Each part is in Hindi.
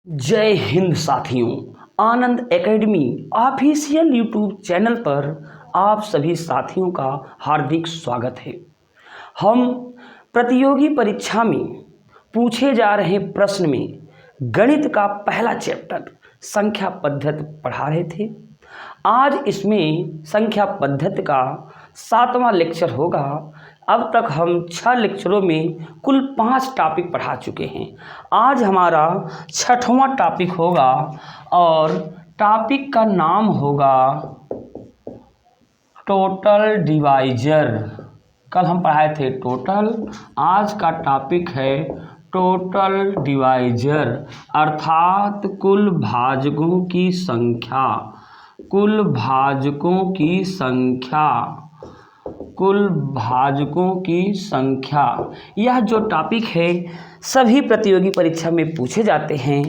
जय हिंद साथियों। आनंद एकेडमी ऑफिशियल यूट्यूब चैनल पर आप सभी साथियों का हार्दिक स्वागत है। हम प्रतियोगी परीक्षा में पूछे जा रहे प्रश्न में गणित का पहला चैप्टर संख्या पद्धति पढ़ा रहे थे। आज इसमें संख्या पद्धति का 7वां लेक्चर होगा। अब तक हम 6 लेक्चरों में कुल 5 टॉपिक पढ़ा चुके हैं। आज हमारा 6वां टॉपिक होगा और टॉपिक का नाम होगा टोटल डिवाइजर। कल हम पढ़ाए थे टोटल, आज का टॉपिक है टोटल डिवाइजर अर्थात कुल भाजकों की संख्या। कुल भाजकों की संख्या, कुल भाजकों की संख्या, यह जो टॉपिक है सभी प्रतियोगी परीक्षा में पूछे जाते हैं।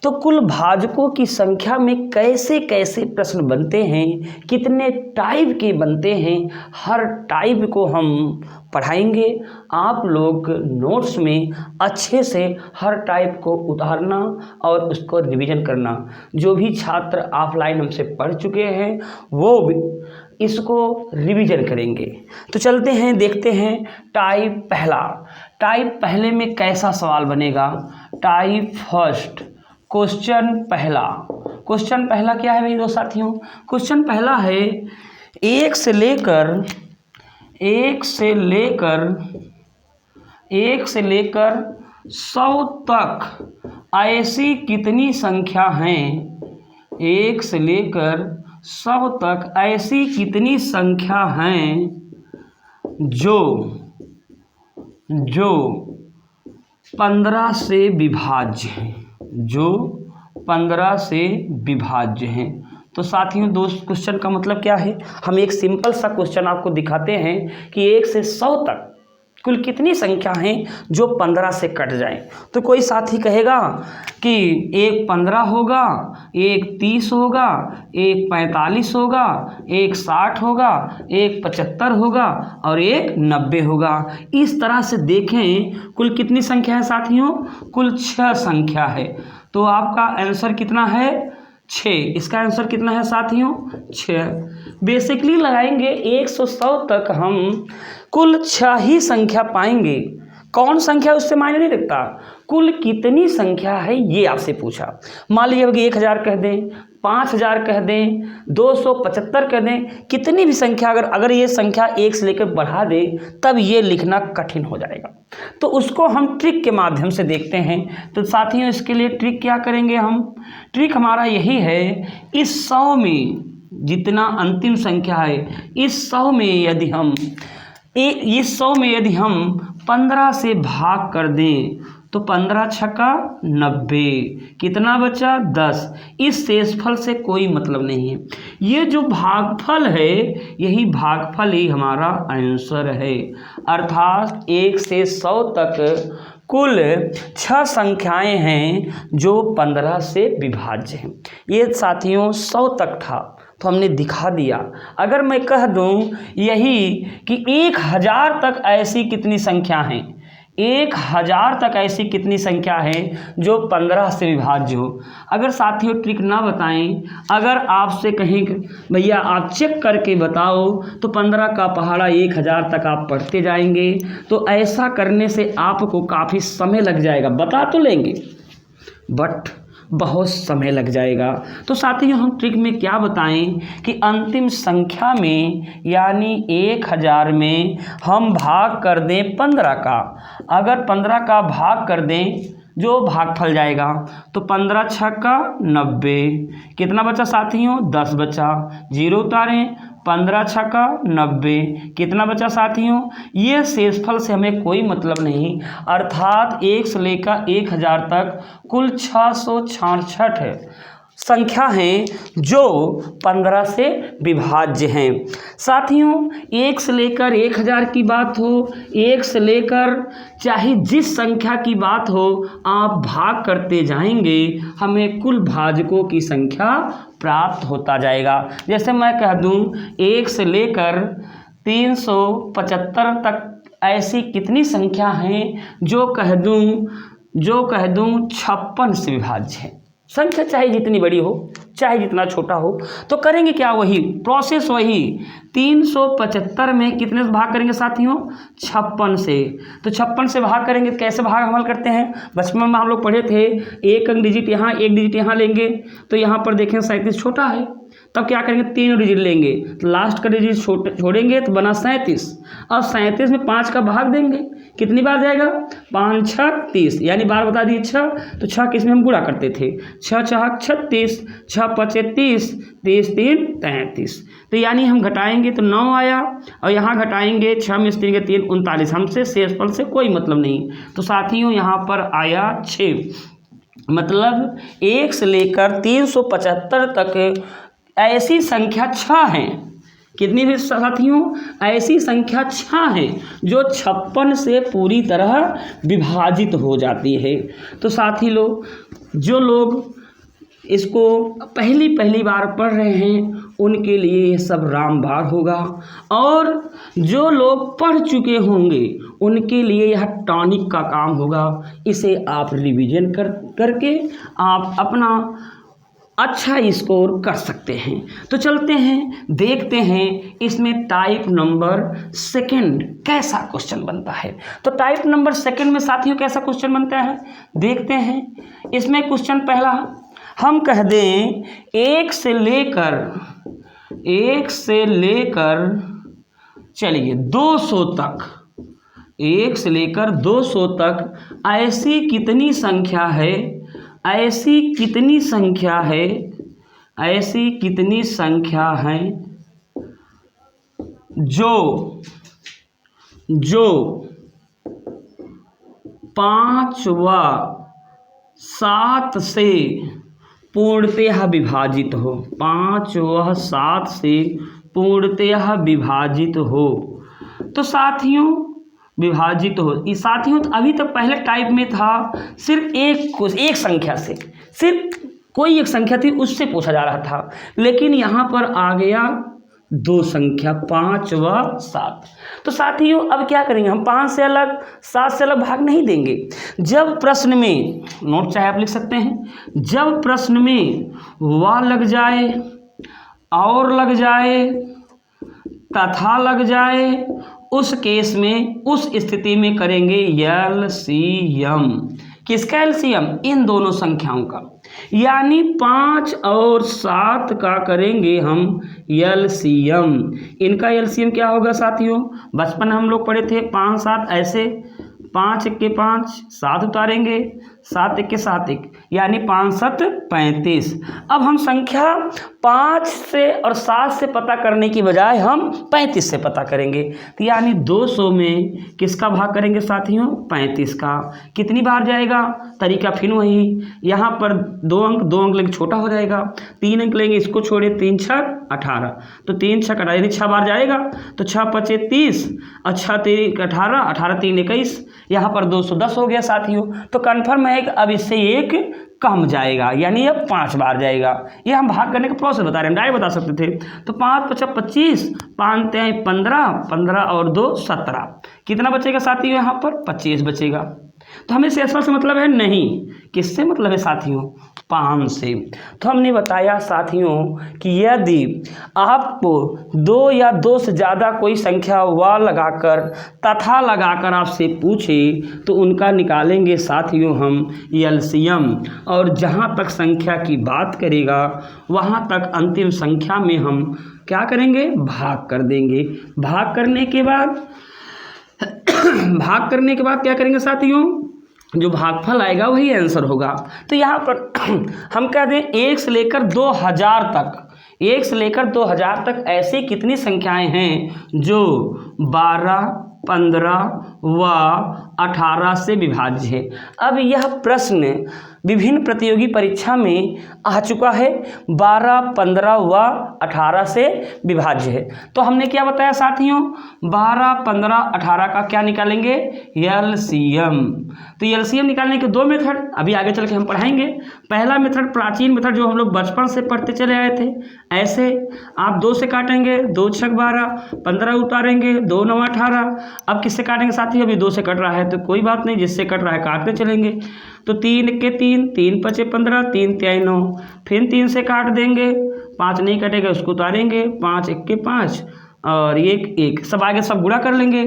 तो कुल भाजकों की संख्या में कैसे कैसे प्रश्न बनते हैं, कितने टाइप के बनते हैं, हर टाइप को हम पढ़ाएंगे। आप लोग नोट्स में अच्छे से हर टाइप को उतारना और उसको रिवीजन करना। जो भी छात्र ऑफलाइन हमसे पढ़ चुके हैं वो भी इसको रिवीजन करेंगे। तो चलते हैं, देखते हैं टाइप पहला। टाइप पहले में कैसा सवाल बनेगा? टाइप फर्स्ट, क्वेश्चन पहला। क्वेश्चन पहला क्या है मेरे दो साथियों? क्वेश्चन पहला है एक से लेकर 100 तक ऐसी कितनी संख्या हैं? 1 से लेकर 100 तक ऐसी कितनी संख्या हैं जो 15 से विभाज्य हैं? जो 15 से विभाज्य हैं। तो साथियों दोस्त, क्वेश्चन का मतलब क्या है? हम एक सिंपल सा क्वेश्चन आपको दिखाते हैं कि 1 से 100 तक कुल कितनी संख्या हैं जो 15 से कट जाएं। तो कोई साथी कहेगा कि एक 15 होगा, एक 30 होगा, एक 45 होगा, एक 60 होगा, एक 75 होगा और एक 90 होगा। इस तरह से देखें कुल कितनी संख्या है साथियों? कुल 6 संख्या है। तो आपका आंसर कितना है? 6। इसका आंसर कितना है साथियों? 6। बेसिकली लगाएंगे 1 से 100 तक हम कुल 6 ही संख्या पाएंगे। कौन संख्या उससे मायने नहीं रखता, कुल कितनी संख्या है ये आपसे पूछा। मान लीजिए कि 1000 कह दें, 5000 कह दें, 275 कह दें, कितनी भी संख्या अगर ये संख्या 1 से लेकर बढ़ा दे तब ये लिखना कठिन हो जाएगा। तो उसको हम ट्रिक के माध्यम से देखते हैं। तो साथियों इसके लिए ट्रिक क्या करेंगे हम? ट्रिक हमारा यही है, इस 100 में जितना अंतिम संख्या है, इस 100 में यदि हम 15 से भाग कर दें तो 15 छक्का 90, कितना बचा? 10। इस शेषफल से कोई मतलब नहीं है। ये जो भागफल है यही भागफल ही हमारा आंसर है। अर्थात 1 से 100 तक कुल 6 संख्याएं हैं जो 15 से विभाज्य हैं। ये साथियों 100 तक था तो हमने दिखा दिया। अगर मैं कह दूं यही कि 1000 तक ऐसी कितनी संख्या हैं, 1000 तक ऐसी कितनी संख्या है जो 15 से विभाज्य हो। अगर साथियों ट्रिक ना बताएं, अगर आपसे कहें भैया आप चेक करके बताओ, तो 15 का पहाड़ा 1000 तक आप पढ़ते जाएंगे। तो ऐसा करने से आपको काफ़ी समय लग जाएगा। बता तो लेंगे बट बहुत समय लग जाएगा। तो साथियों हम ट्रिक में क्या बताएं कि अंतिम संख्या में यानी 1000 में हम भाग कर दें 15 का। अगर 15 का भाग कर दें जो भागफल जाएगा तो 15 छक्का 90, कितना बचा साथियों? 10 बचा। 0 उतारें, 15 छक्का 90, कितना बचा साथियों? ये शेषफल से हमें कोई मतलब नहीं। अर्थात 1 से लेकर 1000 तक कुल 666 संख्या हैं जो 15 से विभाज्य हैं। साथियों 1 से लेकर 1000 की बात हो, 1 से लेकर चाहे जिस संख्या की बात हो, आप भाग करते जाएंगे, हमें कुल भाजकों की संख्या प्राप्त होता जाएगा। जैसे मैं कह दूं 1 से लेकर 375 तक ऐसी कितनी संख्या हैं जो कह दूं जो कह दूं 56 से विभाज्य है। संख्या चाहे जितनी बड़ी हो चाहे जितना छोटा हो, तो करेंगे क्या, वही प्रोसेस वही 375 में कितने से भाग करेंगे साथियों, 56 से। तो 56 से भाग करेंगे, कैसे भाग हमल करते हैं, बचपन में हम लोग पढ़े थे, एक अंक डिजिट यहाँ एक डिजिट यहाँ लेंगे, तो यहाँ पर देखें 37 छोटा है, तब क्या करेंगे 3 डिजिट लेंगे, तो लास्ट का डिजिट छोड़ेंगे तो बना 37। अब 37 में 5 का भाग देंगे, कितनी बार जाएगा, 5 6 30, यानी बार बता दिए 6, तो 6 किस में हम गुणा करते थे, 6 6 36, 6 5 30, 30 3 33, तो यानी हम घटाएंगे तो 9 आया, और यहाँ घटाएंगे 6 में 3 के 3 39, हमसे शेषफल से कोई मतलब नहीं, तो साथियों यहाँ पर आया 6। मतलब 1 से लेकर 375 तक ऐसी संख्या 6 हैं, कितनी भी साथियों, ऐसी संख्या 6 है जो 56 से पूरी तरह विभाजित हो जाती है। तो साथी लोग, जो लोग इसको पहली बार पढ़ रहे हैं उनके लिए ये सब रामबाण होगा, और जो लोग पढ़ चुके होंगे उनके लिए यह टॉनिक का काम होगा। इसे आप रिवीजन करके आप अपना अच्छा स्कोर कर सकते हैं। तो चलते हैं, देखते हैं इसमें टाइप नंबर सेकंड कैसा क्वेश्चन बनता है। तो टाइप नंबर सेकंड में साथियों कैसा क्वेश्चन बनता है, देखते हैं। इसमें क्वेश्चन पहला हम कह दें 1 से लेकर चलिए 200 तक, 1 से लेकर 200 तक ऐसी कितनी संख्या है, ऐसी कितनी संख्या है जो 5 व 7 से पूर्णतः विभाजित हो, 5 व 7 से पूर्णतः विभाजित हो। तो साथियों विभाजित हो, इस साथियों तो अभी तक पहले टाइप में था सिर्फ एक संख्या से, सिर्फ कोई एक संख्या थी उससे पूछा जा रहा था, लेकिन यहाँ पर आ गया 2 संख्या 5 व 7। तो साथियों अब क्या करेंगे, हम 5 से अलग 7 से अलग भाग नहीं देंगे। जब प्रश्न में, नोट चाहे आप लिख सकते हैं, जब प्रश्न में व लग जाए, और लग जाए, तथा लग जाए, उस केस में, उस स्थिति में करेंगे एलसीएम। किसका एलसीएम, इन दोनों संख्याओं का, यानी 5 और 7 का करेंगे हम एलसीएम। इनका एलसीएम क्या होगा साथियों, बचपन में हम लोग पढ़े थे 5 7 ऐसे, 5 1 के 5, 7 उतारेंगे, 7 1 के 7 1, यानी 5 7 35। अब हम संख्या 5 से और 7 से पता करने की बजाय हम 35 से पता करेंगे, तो यानी 200 में किसका भाग करेंगे साथियों, 35 का। कितनी बार जाएगा, तरीका फिर वही, यहाँ पर 2 अंक लेंगे, छोटा हो जाएगा, 3 अंक लेंगे, इसको छोड़े, 3 6 18, तो 3 6 18, यानी 6 बार जाएगा, तो 6 5 30, और 6 3 18, 18 3 21, यहाँ पर 210 हो गया साथियों। तो कन्फर्म है कि अब इससे एक कम जाएगा, यानी अब 5 बार जाएगा। ये हम भाग करने का प्रोसेस बता रहे हैं, डायरेक्ट बता सकते थे। तो 5 5 25, 5 3 15, 15 और 2 17, कितना बचेगा साथियों, यहाँ पर 25 बचेगा। तो हमें शेषफल से मतलब है नहीं, किससे मतलब है साथियों, 5 से। तो हमने बताया साथियों कि यदि आपको 2 या 2 से ज़्यादा कोई संख्या व लगाकर तथा लगाकर आपसे पूछे तो उनका निकालेंगे साथियों हम एलसीएम, और जहाँ तक संख्या की बात करेगा वहाँ तक अंतिम संख्या में हम क्या करेंगे, भाग कर देंगे। भाग करने के बाद क्या करेंगे साथियों, जो भागफल आएगा वही आंसर होगा। तो यहाँ पर हम कह दें 1 से लेकर 2000 तक, 1 से लेकर 2000 तक ऐसी कितनी संख्याएं हैं जो 12, 15 व 18 से विभाज्य है। अब यह प्रश्न विभिन्न प्रतियोगी परीक्षा में आ चुका है, 12, 15 व 18 से विभाज्य है। तो हमने क्या बताया साथियों, 12, 15, 18 का क्या निकालेंगे, एलसीएम। तो एलसीएम निकालने के 2 मेथड अभी आगे चल के हम पढ़ाएंगे। पहला मेथड प्राचीन मेथड जो हम लोग बचपन से पढ़ते चले आए थे, ऐसे आप 2 से काटेंगे, 2 6 12, 15 उतारेंगे, 2 9 18। अब किससे काटेंगे साथियों, साथी, अभी 2 से कट रहा है तो कोई बात नहीं, जिससे कट रहा है काटते चलेंगे। तो 3 के 3, 3 पचे 15, 3 तिहाई 9, फिर 3 से काट देंगे, 5 नहीं कटेगा उसको उतारेंगे, 5 एक के 5 और 1 1, सब आगे सब गुणा कर लेंगे।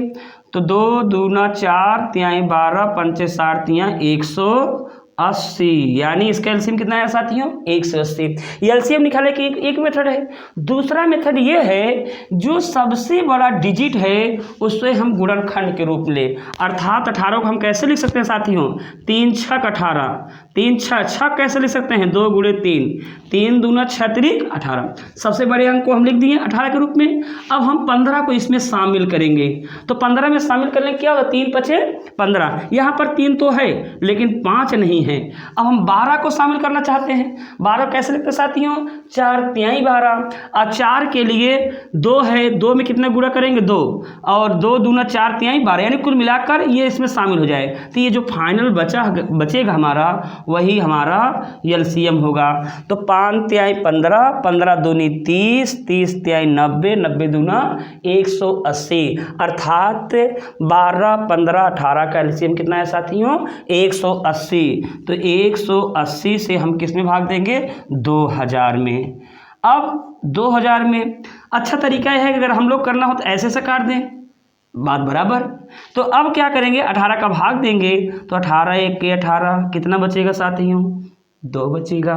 तो 2 दूना 4, तिहाई 12, पंचे 60, तिहाई 180, यानी इसका एलसीएम कितना है साथियों 180। एलसीएम निकालने की एक मेथड है। दूसरा मेथड ये है, जो सबसे बड़ा डिजिट है उससे हम गुणनखंड के रूप ले, अर्थात 18 को हम कैसे लिख सकते हैं साथियों, 3 छक 18, 3 छक कैसे लिख सकते हैं, 2 गुणे 3, 3 दूना 6 तिरिक 18, सबसे बड़े अंक को हम लिख दिए 18 के रूप में। अब हम 15 को इसमें शामिल करेंगे, तो 15 में शामिल करने क्या होगा, 3 पचे 15, यहाँ पर 3 तो है लेकिन 5 नहीं है। अब हम 12 को शामिल करना चाहते हैं, 12 कैसे लिखते साथियों, 4 तिहाई 12, और 4 के लिए 2 है, 2 में कितना गुणा करेंगे 2, और 2 दूना 4 तिहाई 12, यानी कुल मिलाकर ये इसमें शामिल हो जाए। तो ये जो फाइनल बचेगा हमारा, वही हमारा एलसीएम होगा। तो 5 तिहाई 15, 15 दूनी 30, 30 तिहाई 90, 90 दूना 180, अर्थात 12, 15, 18 का एलसीएम कितना है साथियों 180। तो 180 से हम किस में भाग देंगे, 2000 में। अब 2000 में अच्छा तरीका यह है कि अगर हम लोग करना हो तो ऐसे से काट दें, बात बराबर। तो अब क्या करेंगे, 18 का भाग देंगे, तो 18 एक के 18, कितना बचेगा साथियों 2 बचेगा।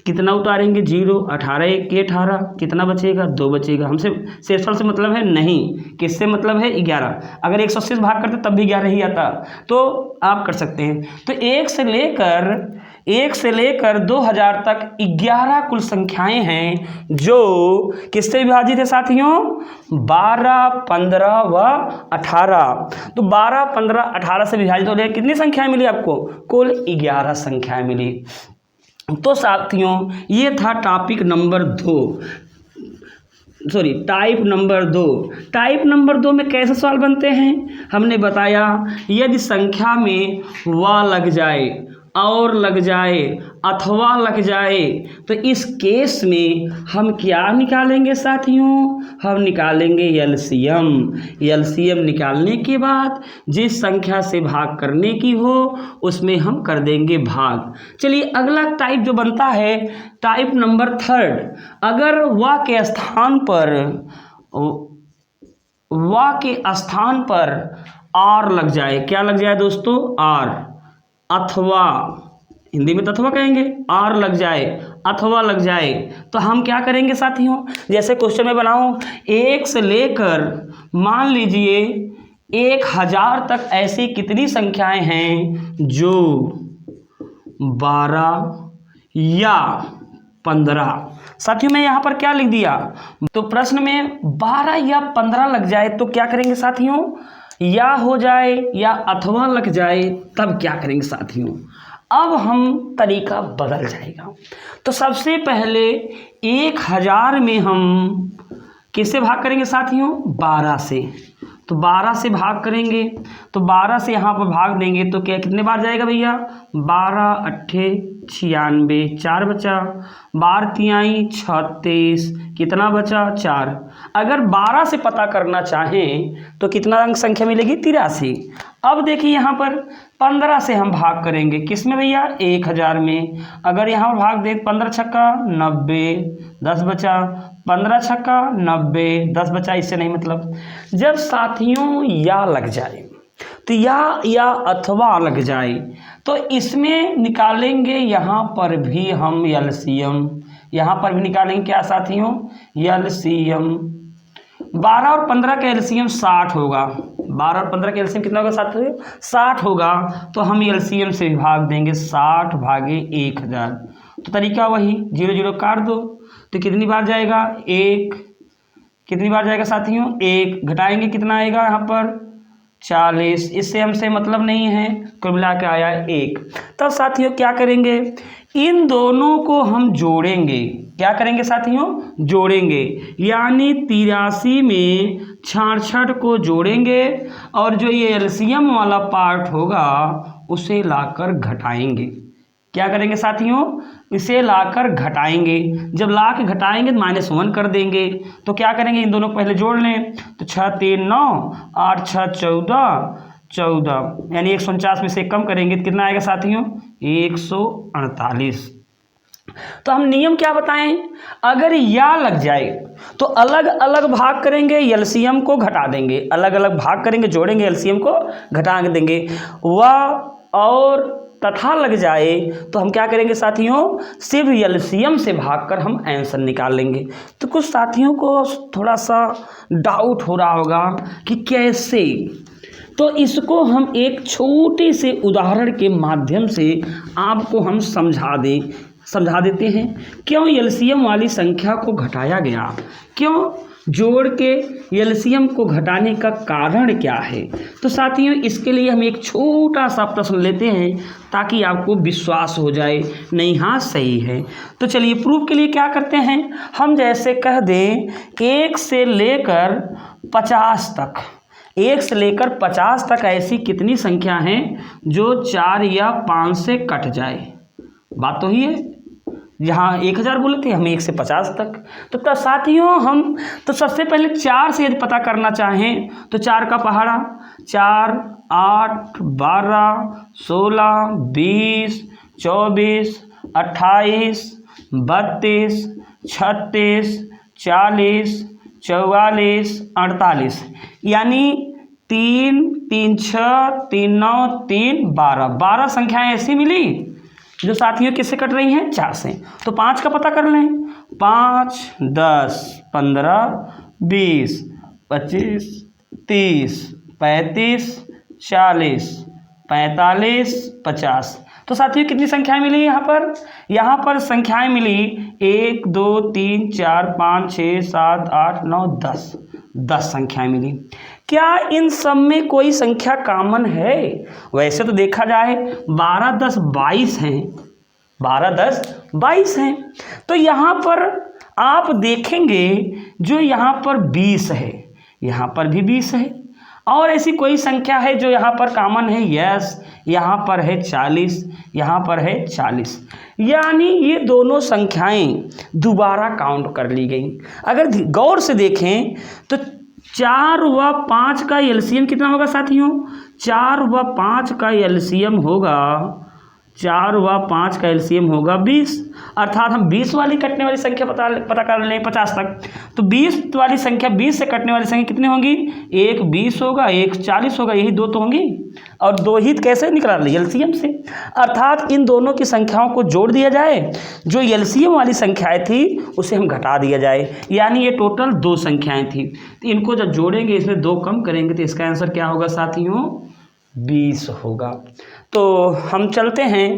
कितना उतारेंगे 0, 18 एक के 18, कितना बचेगा 2 बचेगा। हमसे शेषफल से मतलब है नहीं, किससे मतलब है 11। अगर 180 से भाग करते तब भी 11 ही आता, तो आप कर सकते हैं। तो 1 से लेकर 2000 तक 11 कुल संख्याएं हैं जो किससे विभाजित है साथियों, 12, 15 व 18। तो 12, 15, 18 से विभाजित हो गए, कितनी संख्याएं मिली आपको, कुल 11 संख्याएं मिली। तो साथियों ये था टाइप नंबर 2। टाइप नंबर 2 में कैसे सवाल बनते हैं, हमने बताया यदि संख्या में व लग जाए, और लग जाए, अथवा लग जाए, तो इस केस में हम क्या निकालेंगे साथियों, हम निकालेंगे एलसीएम। एलसीएम निकालने के बाद जिस संख्या से भाग करने की हो उसमें हम कर देंगे भाग। चलिए अगला टाइप जो बनता है टाइप नंबर 3, अगर व के स्थान पर आर लग जाए, क्या लग जाए दोस्तों, आर, अथवा, हिंदी में तो अथवा कहेंगे, आर लग जाए, अथवा लग जाए, तो हम क्या करेंगे साथियों, जैसे क्वेश्चन में बनाऊं, 1 से लेकर मान लीजिए 1000 तक ऐसी कितनी संख्याएं हैं जो 12 या 15। साथियों मैं यहाँ पर क्या लिख दिया, तो प्रश्न में 12 या 15 लग जाए तो क्या करेंगे साथियों, या हो जाए या अथवा लग जाए, तब क्या करेंगे साथियों, अब हम तरीका बदल जाएगा। तो सबसे पहले 1000 में हम किससे भाग करेंगे साथियों, 12 से। तो 12 से भाग करेंगे, तो 12 से यहाँ पर भाग देंगे तो क्या कितने बार जाएगा भैया, 12 अट्ठे 96, 4 बचा, 12 तिहाई 36, कितना बचा 4। अगर 12 से पता करना चाहें तो कितना अंक संख्या मिलेगी 83। अब देखिए यहाँ पर 15 से हम भाग करेंगे, किस में भैया 1000 में। अगर यहाँ पर भाग दें 15 छक्का 90, 10 बचा, 15 छक्का 90, 10 बचा, इससे नहीं मतलब। जब साथियों या लग जाए तो या अथवा लग जाए तो इसमें निकालेंगे, यहाँ पर भी हम एलसीएम, यहाँ पर भी निकालेंगे क्या साथियों, एलसीएम। 12 और 15 का एलसीएम 60 होगा, 12 और 15 का एलसीएम कितना होगा साथियों, 60 होगा। तो हम एलसीएम से भाग देंगे 60 भागे 1000। तो तरीका वही, 0 0 काट दो, तो कितनी बार जाएगा 1, कितनी बार जाएगा साथियों 1, घटाएंगे कितना आएगा यहाँ पर 40, इससे हमसे मतलब नहीं है, कुल मिला के आया 1। तब साथियों क्या करेंगे, इन दोनों को हम जोड़ेंगे, क्या करेंगे साथियों, जोड़ेंगे, यानी 83 में 66 को जोड़ेंगे और जो ये एलसीएम वाला पार्ट होगा उसे लाकर घटाएंगे। क्या करेंगे साथियों, इसे लाकर घटाएंगे। जब ला के घटाएंगे तो -1 कर देंगे। तो क्या करेंगे, इन दोनों को पहले जोड़ लें, तो 6 3 9, 8 6 14, 14, यानी 149 में से कम करेंगे तो कितना आएगा साथियों? 148। तो हम नियम क्या बताएं? अगर या लग जाए तो अलग अलग भाग करेंगे, एलसीएम को घटा देंगे, अलग अलग भाग करेंगे, जोड़ेंगे, एलसीएम को घटा देंगे। वह और तथा लग जाए तो हम क्या करेंगे साथियों? सिर्फ एलसीएम से भागकर हम आंसर निकाल लेंगे। तो कुछ साथियों को थोड़ा सा डाउट हो रहा होगा कि कैसे, तो इसको हम एक छोटे से उदाहरण के माध्यम से आपको हम समझा देते हैं। क्यों एलसीएम वाली संख्या को घटाया गया, क्यों जोड़ के एलसीएम को घटाने का कारण क्या है। तो साथियों इसके लिए हम एक छोटा सा प्रश्न लेते हैं ताकि आपको विश्वास हो जाए, नहीं हाँ सही है। तो चलिए प्रूफ के लिए क्या करते हैं, हम जैसे कह दें 1 से लेकर 50 तक, 1 से लेकर 50 तक ऐसी कितनी संख्या हैं जो 4 या 5 से कट जाए। बात तो ही है, जहाँ 1000 बोले थे हम 1 से 50 तक। तो साथियों हम तो सबसे पहले 4 से यदि पता करना चाहें तो 4 का पहाड़ा, 4, 8, 12, 16, 20, 24, 28, 32, 36, 40, 44, 48, यानी 3, 3, 6, 3, 9, 3, 12 संख्याएं ऐसी मिली जो साथियों किससे कट रही हैं? 4 से। तो 5 का पता कर लें, 5, 10, 15, 20, 25, 30, 35, 40, 45, 50। तो साथियों कितनी संख्याएं मिली यहाँ पर संख्याएं मिली 1, 2, 3, 4, 5, 6, 7, 8, 9, 10 संख्याएं मिली। क्या इन सब में कोई संख्या कॉमन है? वैसे तो देखा जाए 12, 10, 22 हैं, 12, 10, 22 हैं। तो यहाँ पर आप देखेंगे जो यहाँ पर 20 है, यहाँ पर भी 20 है, और ऐसी कोई संख्या है जो यहाँ पर कॉमन है? यस, यहाँ पर है 40, यहाँ पर है 40, यानी ये दोनों संख्याएं दोबारा काउंट कर ली गई। अगर गौर से देखें तो 4 व 5 का एलसीएम कितना होगा साथियों? 4 व 5 का एलसीएम होगा, 4 व 5 का एलसीएम होगा 20, अर्थात हम 20 वाली कटने वाली संख्या पता कर लें 50 तक। तो 20 वाली संख्या 20 से कटने वाली संख्या कितनी होगी? एक 20 होगा, एक 40 होगा, यही 2 तो होंगी, और 2 ही कैसे निकाल ली? एलसीएम से। अर्थात इन दोनों की संख्याओं को जोड़ दिया जाए, जो एलसीएम वाली संख्याएं थी उसे हम घटा दिया जाए, यानी ये टोटल 2 संख्याएं थी। तो इनको जब जोड़ेंगे, इसमें 2 कम करेंगे तो इसका आंसर क्या होगा साथियों? 20 होगा। तो हम चलते हैं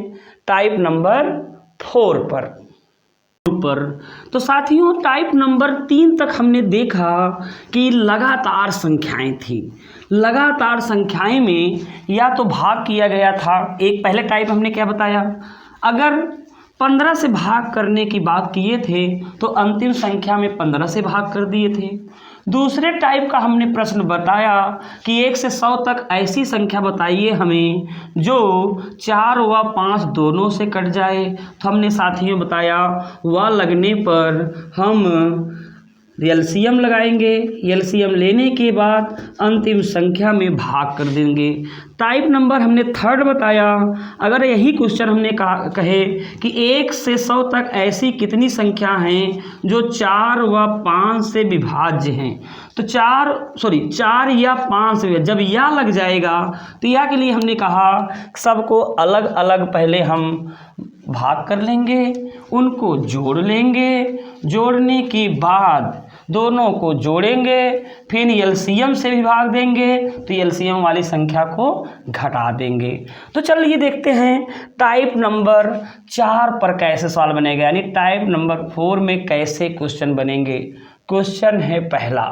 टाइप नंबर 4 पर। तो साथियों टाइप नंबर 3 तक हमने देखा कि लगातार संख्याएं थी। लगातार संख्याएं में या तो भाग किया गया था, एक पहले टाइप हमने क्या बताया, अगर 15 से भाग करने की बात किए थे तो अंतिम संख्या में 15 से भाग कर दिए थे। दूसरे टाइप का हमने प्रश्न बताया कि 1 से 100 तक ऐसी संख्या बताइए हमें जो 4 व 5 दोनों से कट जाए। तो हमने साथियों बताया वह लगने पर हम एलसीएम लगाएंगे, एलसीएम लेने के बाद अंतिम संख्या में भाग कर देंगे। टाइप नंबर हमने 3 बताया, अगर यही क्वेश्चन हमने कहे कि 1 से 100 तक ऐसी कितनी संख्या हैं जो 4 व 5 से विभाज्य हैं। तो 4 या 5 से जब या लग जाएगा तो या के लिए हमने कहा सबको अलग अलग पहले हम भाग कर लेंगे, उनको जोड़ लेंगे, जोड़ने के बाद दोनों को जोड़ेंगे, फिर एलसीएम से भी भाग देंगे तो एलसीएम वाली संख्या को घटा देंगे। तो चलिए देखते हैं टाइप नंबर 4 पर कैसे सवाल बनेगा, यानी टाइप नंबर 4 में कैसे क्वेश्चन बनेंगे। क्वेश्चन है पहला,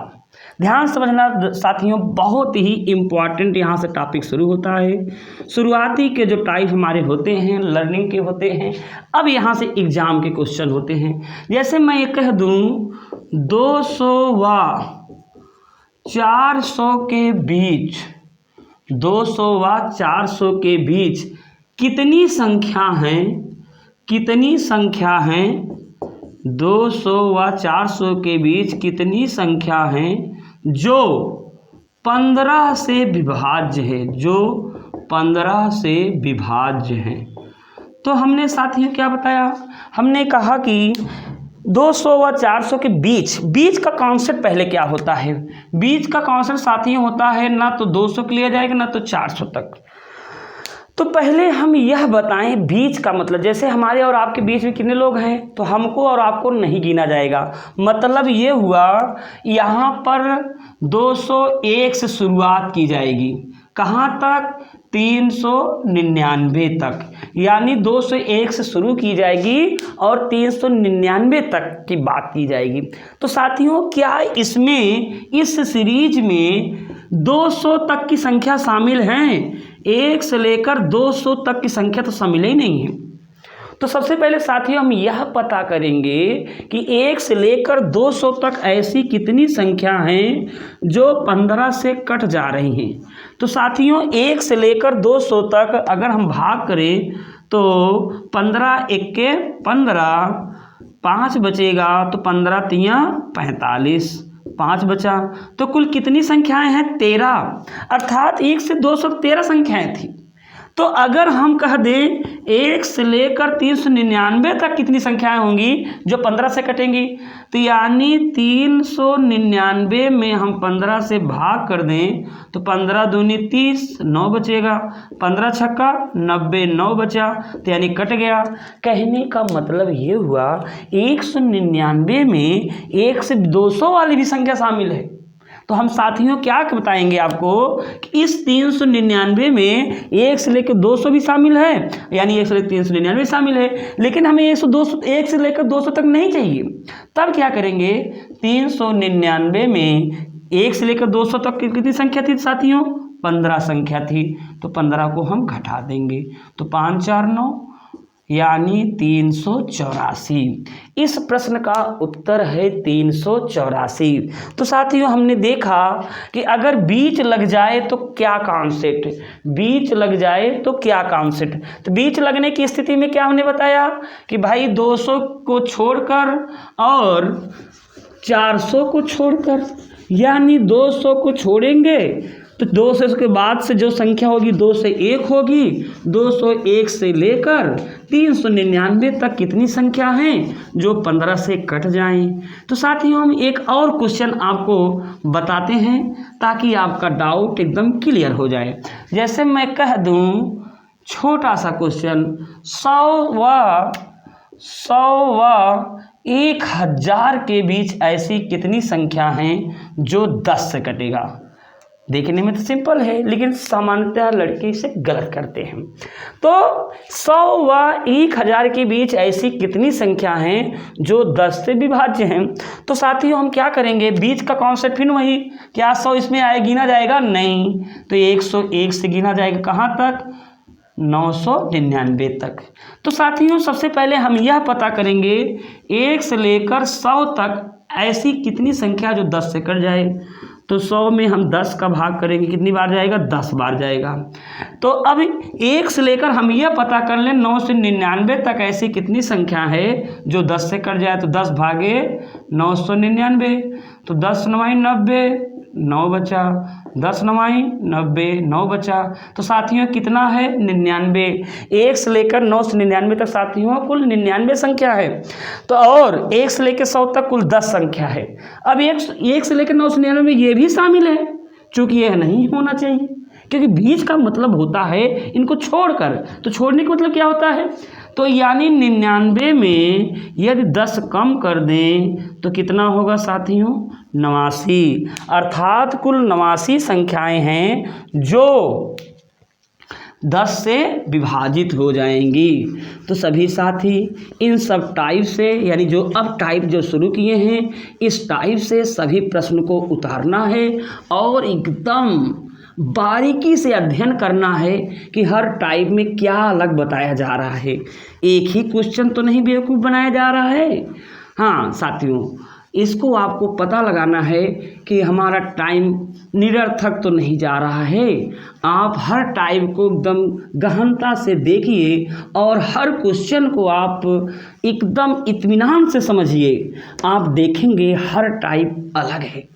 ध्यान समझना साथियों, बहुत ही इम्पॉर्टेंट यहाँ से टॉपिक शुरू होता है। शुरुआती के जो टाइप हमारे होते हैं लर्निंग के होते हैं, अब यहाँ से एग्जाम के क्वेश्चन होते हैं। जैसे मैं ये कह दूँ 200 व 400 के बीच, 200 व 400 के बीच कितनी संख्या हैं, कितनी संख्या हैं, 200 व 400 के बीच कितनी संख्या हैं जो 15 से विभाज्य है, जो 15 से विभाज्य है। तो हमने साथियों क्या बताया, हमने कहा कि 200 व 400 के बीच का कॉन्सेप्ट पहले क्या होता है। बीच का कॉन्सेप्ट साथियों होता है ना तो 200 के लिया जाएगा ना तो 400 तक। तो पहले हम यह बताएं बीच का मतलब, जैसे हमारे और आपके बीच में कितने लोग हैं, तो हमको और आपको नहीं गिना जाएगा। मतलब ये हुआ यहाँ पर 201 से शुरुआत की जाएगी, कहाँ तक, 399 तक, यानी 201 से शुरू की जाएगी और 399 तक की बात की जाएगी। तो साथियों क्या इसमें, इस सीरीज में 200 तक की संख्या शामिल हैं? 1 से लेकर 200 तक की संख्या तो शामिल ही नहीं है। तो सबसे पहले साथियों हम यह पता करेंगे कि 1 से लेकर 200 तक ऐसी कितनी संख्या हैं जो 15 से कट जा रही हैं। तो साथियों 1 से लेकर 200 तक अगर हम भाग करें तो 15 एक्के 15, 5 बचेगा तो 15 तियाँ 45, 5 बचा, तो कुल कितनी संख्याएं हैं, 13। अर्थात 1 से 200 13 संख्याएं थी। तो अगर हम कह दें 1 से लेकर 399 तक कितनी संख्याएं होंगी जो 15 से कटेंगी, तो यानी 399 में हम 15 से भाग कर दें तो 15 दूनी 30, 9 बचेगा, 15 छक्का 90, 9 बचा, तो यानी कट गया। कहने का मतलब ये हुआ 199 में 1 से 200 वाली भी संख्या शामिल है। तो हम साथियों क्या बताएंगे आपको कि इस 399 में 1 से लेकर 200 भी शामिल है, यानी 1 से लेकर 399 शामिल है, लेकिन हमें 1 से लेकर 200 तक नहीं चाहिए। तब क्या करेंगे, 399 में 1 से लेकर 200 तक कितनी संख्या थी साथियों, 15 संख्या थी, तो 15 को हम घटा देंगे तो 5 4 9, यानी 384। इस प्रश्न का उत्तर है 384। तो साथियों हमने देखा कि अगर बीच लग जाए तो क्या कॉन्सेप्ट, बीच लग जाए तो क्या कॉन्सेप्ट। तो बीच लगने की स्थिति में क्या हमने बताया कि भाई 200 को छोड़कर और 400 को छोड़कर, यानी 200 को छोड़ेंगे तो 200 के बाद से जो संख्या होगी 2 से 1 होगी, 201 से लेकर 399 तक कितनी संख्या हैं जो 15 से कट जाएं। तो साथियों हम एक और क्वेश्चन आपको बताते हैं ताकि आपका डाउट एकदम क्लियर हो जाए। जैसे मैं कह दूं छोटा सा क्वेश्चन, 100 व 1000 के बीच ऐसी कितनी संख्या हैं जो 10 से कटेगा। देखने में तो सिंपल है लेकिन सामान्यतः लड़के इसे गलत करते हैं। तो 100 व 1000 के बीच ऐसी कितनी संख्या हैं जो 10 से विभाज्य हैं। तो साथियों हम क्या करेंगे, बीच का कॉन्सेप्ट फिर वही, क्या 100 इसमें आए गिना जाएगा, नहीं, तो 101 से गिना जाएगा कहाँ तक, 999 तक। तो साथियों सबसे पहले हम यह पता करेंगे 1 से लेकर 100 तक ऐसी कितनी संख्या जो 10 से कट जाए। तो 100 में हम 10 का भाग करेंगे, कितनी बार जाएगा, 10 बार जाएगा। तो अब 1 से लेकर हम यह पता कर लें 9 से 99 तक ऐसी कितनी संख्या है जो 10 से कट जाए। तो 10 भागे 999, तो 10 9 90, 9 बचा, 10 9 90, 9 बचा। तो साथियों कितना है, 99। 1 से लेकर 9 से 99 तक साथियों कुल 99 संख्या है। तो और 1 से लेकर 100 तक कुल 10 संख्या है। अब 1 से लेकर 9 से 99 में ये भी शामिल है, चूँकि यह नहीं होना चाहिए क्योंकि बीच का मतलब होता है इनको छोड़कर। तो छोड़ने का मतलब क्या होता है, तो यानी 99 में यदि 10 कम कर दें तो कितना होगा साथियों, 89। अर्थात कुल 89 संख्याएं हैं जो 10 से विभाजित हो जाएंगी। तो सभी साथी इन सब टाइप से, यानी जो अब टाइप जो शुरू किए हैं इस टाइप से सभी प्रश्न को उतारना है और एकदम बारीकी से अध्ययन करना है कि हर टाइप में क्या अलग बताया जा रहा है। एक ही क्वेश्चन तो नहीं बेवकूफ़ बनाया जा रहा है। हाँ साथियों, इसको आपको पता लगाना है कि हमारा टाइम निरर्थक तो नहीं जा रहा है। आप हर टाइप को एकदम गहनता से देखिए और हर क्वेश्चन को आप एकदम इत्मीनान से समझिए। आप देखेंगे हर टाइप अलग है।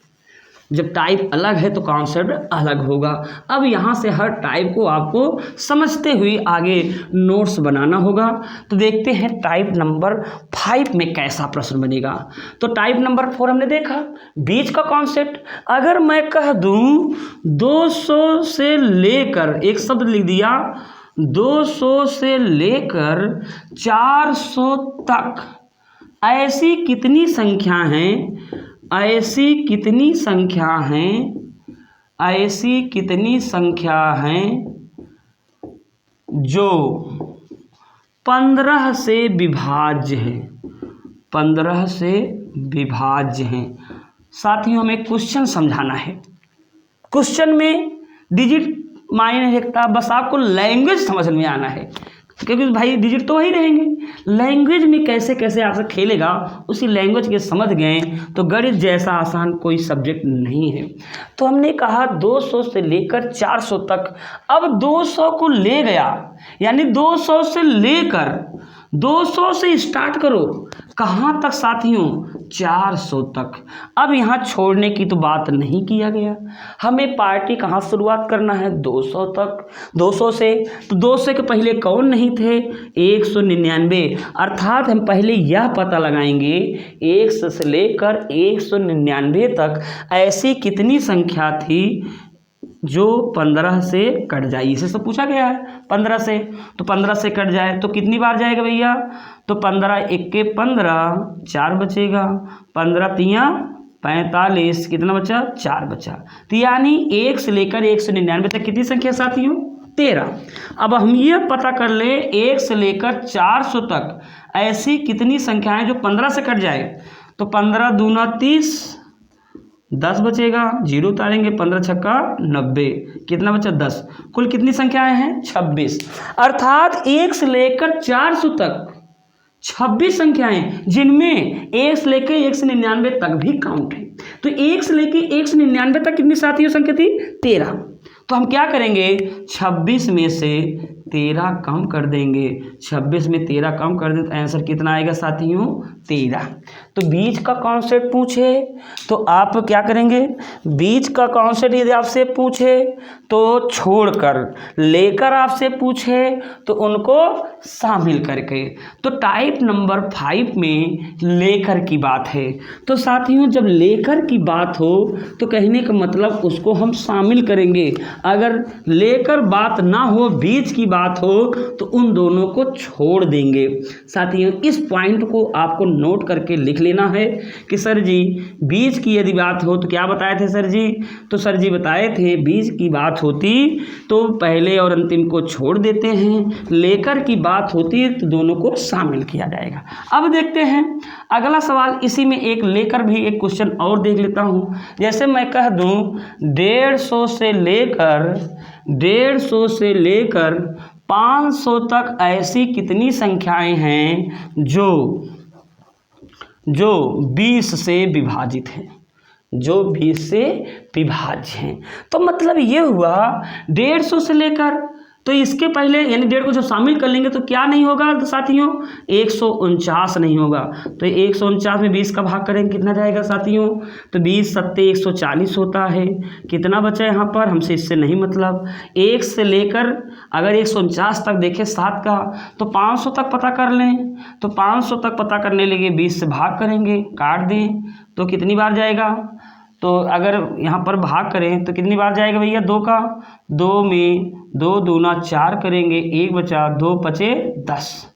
जब टाइप अलग है तो कॉन्सेप्ट अलग होगा। अब यहाँ से हर टाइप को आपको समझते हुए आगे नोट्स बनाना होगा। तो देखते हैं टाइप नंबर 5 में कैसा प्रश्न बनेगा। तो टाइप नंबर 4 हमने देखा बीच का कॉन्सेप्ट। अगर मैं कह दूं 200 से लेकर, एक शब्द लिख दिया 200 से लेकर 400 तक, ऐसी कितनी संख्या हैं, ऐसी कितनी संख्या हैं, ऐसी कितनी संख्या हैं जो 15 से विभाज्य है, 15 से विभाज्य हैं। साथियों हमें क्वेश्चन समझाना है। क्वेश्चन में डिजिट मायने नहीं रखता, बस आपको लैंग्वेज समझ में आना है, क्योंकि भाई डिजिट तो वही रहेंगे। लैंग्वेज में कैसे कैसे आपसे खेलेगा उसी लैंग्वेज के समझ गए तो गणित जैसा आसान कोई सब्जेक्ट नहीं है। तो हमने कहा 200 से लेकर 400 तक। अब 200 को ले गया, यानी 200 से लेकर 200 से स्टार्ट करो, कहाँ तक साथियों, 400 तक। अब यहाँ छोड़ने की तो बात नहीं किया गया, हमें पार्टी कहाँ शुरुआत करना है, 200 तक। 200 से, तो 200 के पहले कौन नहीं थे, 199। अर्थात हम पहले यह पता लगाएंगे 100 से लेकर 199 तक ऐसी कितनी संख्या थी जो 15 से कट जाए। इसे सब पूछा गया है 15 से, तो 15 से कट जाए तो कितनी बार जाएगा भैया, तो 15 1 15, 4 बचेगा, 15 तियाँ 45, कितना बचा, 4 बचा। तो यानी 1 से लेकर 199 तक कितनी संख्या साथियों, 13। अब हम ये पता कर ले 1 से लेकर 400 तक ऐसी कितनी संख्याएं जो 15 से कट जाए। तो 15 दूना 30, 10 बचेगा, 0 उतारेंगे, 15 छक्का 90, कितना बचा 10। कुल कितनी संख्याएं हैं, 26। अर्थात 1 से लेकर 400 तक 26 संख्याएं, जिनमें 1 से लेकर 199 तक भी काउंट है। तो 1 से लेकर 199 तक कितनी साथियों संख्या थी, 13। तो हम क्या करेंगे, 26 में से 13 कम कर देंगे, 26 में 13 कम कर दें तो आंसर कितना आएगा साथियों, 13। तो बीच का कॉन्सेप्ट पूछे तो आप क्या करेंगे, बीच का कॉन्सेप्ट यदि आपसे पूछे तो छोड़कर, लेकर आपसे पूछे तो उनको शामिल करके। तो टाइप नंबर 5 में लेकर की बात है। तो साथियों जब लेकर की बात हो तो कहने का मतलब उसको हम शामिल करेंगे। अगर लेकर बात ना हो, बीच की बात हो, तो उन दोनों को छोड़ देंगे। साथियों इस पॉइंट को आपको नोट करके लिख लेना है कि सर जी बीच की यदि बात हो तो क्या बताए थे सर जी, तो सर जी बताए थे बीच की बात होती तो पहले और अंतिम को छोड़ देते हैं, लेकर की बात होती तो दोनों को शामिल किया जाएगा। अब देखते हैं अगला सवाल, इसी में एक लेकर भी एक क्वेश्चन और देख लेता हूं। जैसे मैं कह दूं 150 से लेकर 500 तक ऐसी कितनी संख्याएं हैं जो 20 से विभाजित हैं, जो 20 से विभाज्य हैं। तो मतलब ये हुआ 150 से लेकर, तो इसके पहले यानी 1.5 को जब शामिल कर लेंगे तो क्या नहीं होगा तो साथियों, 149 नहीं होगा। तो 149 में 20 का भाग करेंगे कितना जाएगा साथियों, तो 20 सत्ते 140 होता है। कितना बचा यहाँ पर, हमसे इससे नहीं मतलब। 1 से लेकर अगर 149 तक देखें 7 का, तो 500 तक पता कर लें। तो 500 तक पता करने लगे 20 से भाग करेंगे, काट दें तो कितनी बार जाएगा, तो अगर यहाँ पर भाग करें तो कितनी बार जाएगा भैया, 2 का, 2 में 2 दूना 4 करेंगे, 1 बचा, 2 पचे 10,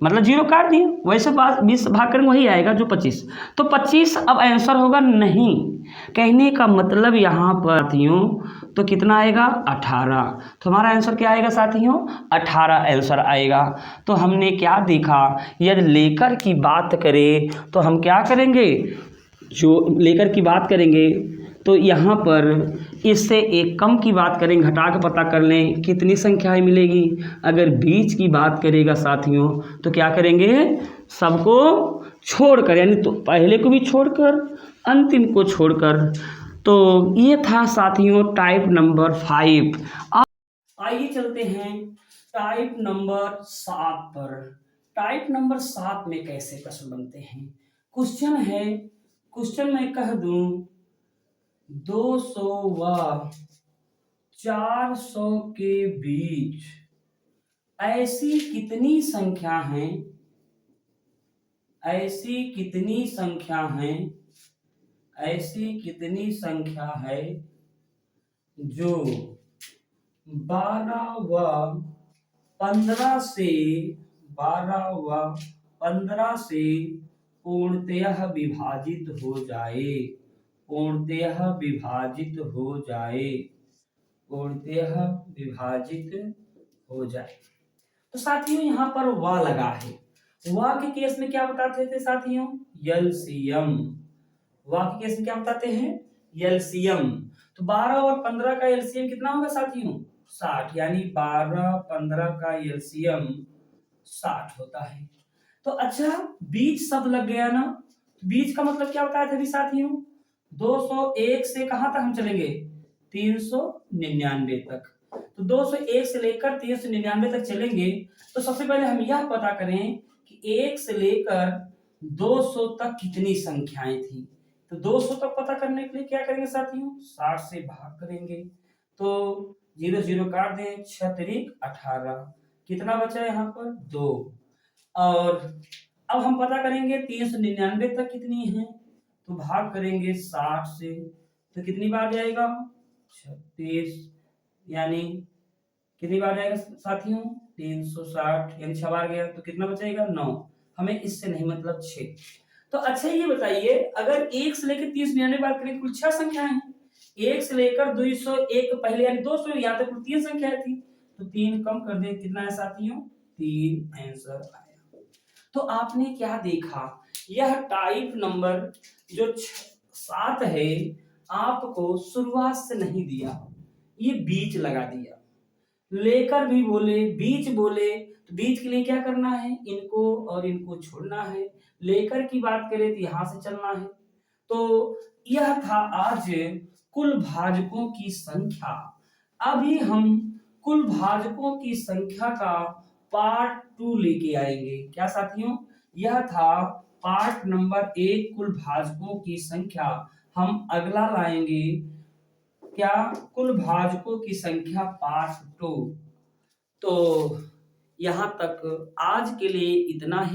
मतलब 0 काट दिए। वैसे 20 भाग करेंगे वही आएगा जो 25। तो 25 अब आंसर होगा नहीं, कहने का मतलब यहाँ पर साथियों तो कितना आएगा, 18। तो हमारा आंसर क्या आएगा साथियों, 18 आंसर आएगा। तो हमने क्या देखा, यदि लेकर की बात करें तो हम क्या करेंगे, जो लेकर की बात करेंगे तो यहाँ पर इससे एक कम की बात करें, घटा के पता कर लें कितनी संख्याएं मिलेगी। अगर बीच की बात करेगा साथियों तो क्या करेंगे, सबको छोड़कर, यानी तो पहले को भी छोड़कर अंतिम को छोड़कर। तो ये था साथियों टाइप नंबर 5। आइए चलते हैं टाइप नंबर 7 पर। टाइप नंबर 7 में कैसे प्रश्न बनते हैं। क्वेश्चन है, क्वेश्चन मैं कह दूं 200 व 400 के बीच ऐसी कितनी संख्या हैं, ऐसी कितनी संख्या हैं, ऐसी कितनी संख्या है जो 12 व 15 से 12 व 15 से पूर्णतः विभाजित हो जाए, पूर्णतः विभाजित हो जाए, पूर्णतः विभाजित हो जाए। तो साथियों यहाँ पर वा लगा है। वा के केस में क्या बताते थे साथियों? एलसीएम। वा के केस में क्या बताते हैं? एलसीएम। तो 12 और 15 का एलसीएम कितना होगा साथियों? 60। यानी 12 15 का एलसीएम 60 होता है। तो अच्छा, बीच शब्द लग गया ना, बीच का मतलब क्या बताया था साथियों? 201 से कहां तक हम चलेंगे? 399 तक। तो 201 से लेकर 399 तक चलेंगे। तो सबसे पहले हम यह पता करें कि 1 से लेकर 200 तक कितनी संख्याएं थी। तो 200 तक पता करने के लिए क्या करेंगे साथियों? 60 से भाग करेंगे। तो 0 0 काट दें, 6 तिरिक 18। कितना बचा यहाँ पर? 2। और अब हम पता करेंगे 399 तक कितनी है, तो भाग करेंगे 60 से। तो कितनी बार जाएगा? 36। यानी कितनी बार जाएगा साथियों? 360। यानी 6 बार गया। तो कितना बचेगा? 9। हमें इससे नहीं मतलब 6। तो अच्छा ये बताइए, अगर 1 से लेकर 399 बार करें कुल 6 संख्याएं हैं। 1 से लेकर 201 पहले यानी 200, यहाँ तक कुल 3 संख्याएं थी। तो 3 कम कर दे, कितना है साथियों? 3 आंसर आया। तो आपने क्या देखा, यह टाइप नंबर जो 7 है आपको शुरुआत से नहीं दिया, ये बीच लगा दिया। लेकर भी बोले, बीच बोले, तो बीच के लिए क्या करना है? इनको और इनको छोड़ना है। लेकर की बात करें तो यहां से चलना है। तो यह था आज कुल भाजकों की संख्या। अभी हम कुल भाजकों की संख्या का पार्ट 2 लेके आएंगे। क्या साथियों? यह था पार्ट नंबर 1 कुल भाजकों की संख्या। हम अगला लाएंगे क्या? कुल भाजकों की संख्या पार्ट 2। तो यहां तक आज के लिए इतना ही।